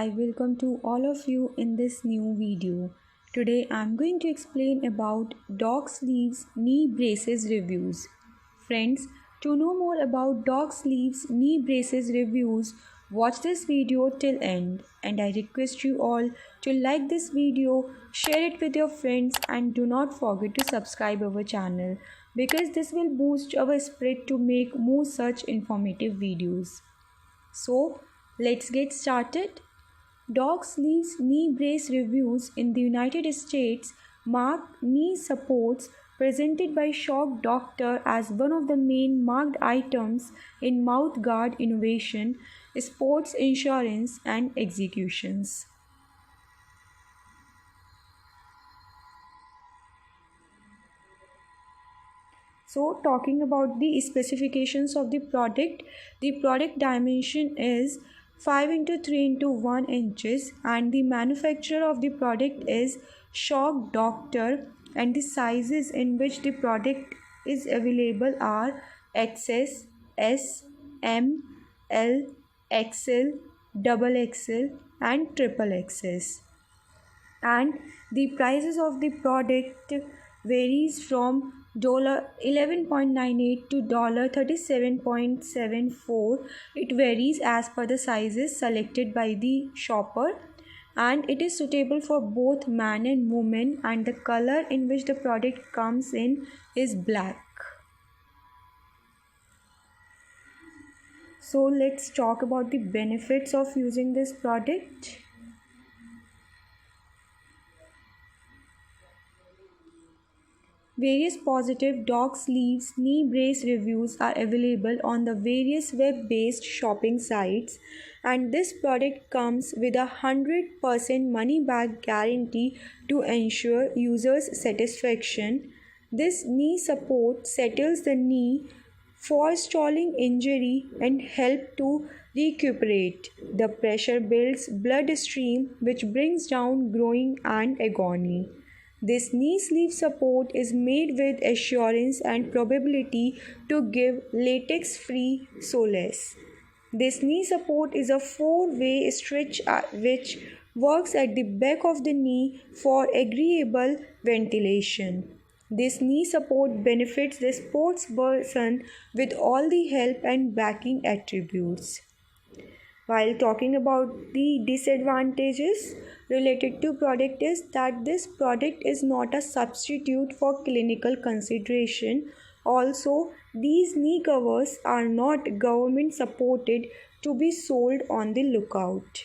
I welcome to all of you in this new video. Today I'm going to explain about dog sleeves knee braces reviews. Friends, to know more about dog sleeves knee braces reviews, watch this video till end, and I request you all to like this video, share it with your friends, and do not forget to subscribe our channel because this will boost our spirit to make more such informative videos. So, let's get started. Dog sleeves knee brace reviews in the United States mark knee supports presented by Shock Doctor as one of the main marked items in mouth guard innovation, sports insurance, and executions. So, talking about the specifications of the product dimension is 5 into 3 into 1 inches, and the manufacturer of the product is Shock Doctor, and the sizes in which the product is available are XS, S, M, L, XL, double XL, and triple XS, and the prices of the product varies from $11.98 to $37.74. It varies as per the sizes selected by the shopper, and it is suitable for both man and woman, and the color in which the product comes in is black. So let's talk about the benefits of using this product. Various positive dog sleeves knee brace reviews are available on the various web-based shopping sites, and this product comes with a 100% money-back guarantee to ensure users' satisfaction. This knee support settles the knee, forestalling injury and help to recuperate. The pressure builds bloodstream, which brings down growing and agony. This knee sleeve support is made with assurance and probability to give latex-free solace. This knee support is a four-way stretch which works at the back of the knee for agreeable ventilation. This knee support benefits the sports person with all the help and backing attributes. While talking about the disadvantages related to product is that this product is not a substitute for clinical consideration. Also, these knee covers are not government supported to be sold on the lookout.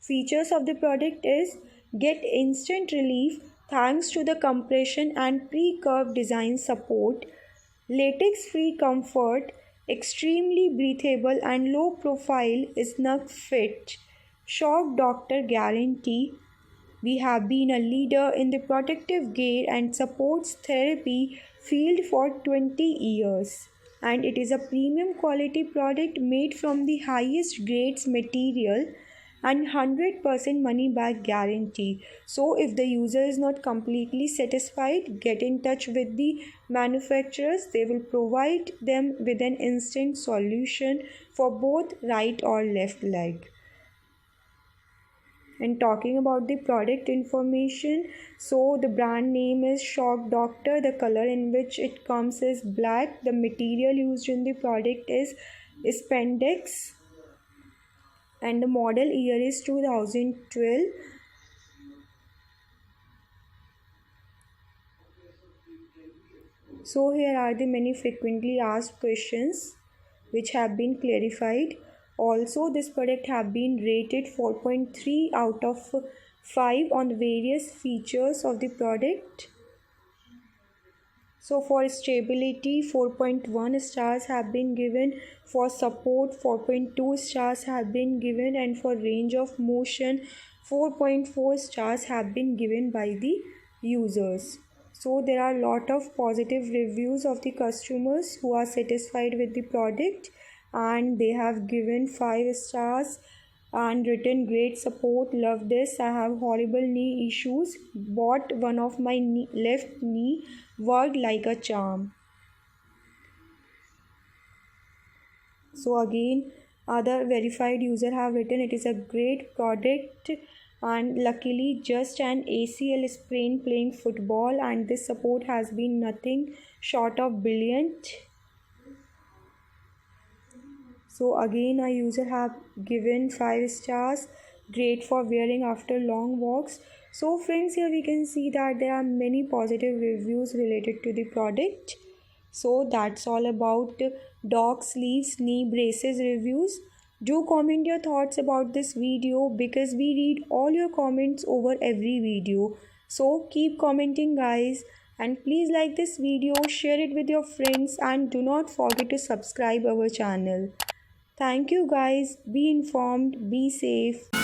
Features of the product is get instant relief thanks to the compression and pre-curved design support, latex-free comfort, extremely breathable and low profile snug fit, Shock Doctor guarantee. We have been a leader in the protective gear and supports therapy field for 20 years. And it is a premium quality product made from the highest grades material and 100% money back guarantee. So if the user is not completely satisfied, get in touch with the manufacturers. They will provide them with an instant solution for both right or left leg. And talking about the product information, so the brand name is Shock Doctor. The color in which it comes is black. The material used in the product is spandex, and the model year is 2012. So here are the many frequently asked questions which have been clarified. Also, this product have been rated 4.3 out of 5 on the various features of the product. So for stability, 4.1 stars have been given. For support, 4.2 stars have been given, and for range of motion, 4.4 stars have been given by the users. So there are a lot of positive reviews of the customers who are satisfied with the product, and they have given 5 stars and written great support. Love this. I have horrible knee issues. Bought one of my left knee worked like a charm. So again, other verified user have written it is a great product, and luckily just an ACL sprain playing football, and this support has been nothing short of brilliant. So again, a user have given 5 stars, great for wearing after long walks. So friends, here we can see that there are many positive reviews related to the product. So that's all about dog sleeves knee braces reviews. Do comment your thoughts about this video because we read all your comments over every video. So keep commenting guys, and please like this video, share it with your friends, and do not forget to subscribe our channel. Thank you guys. Be informed, be safe.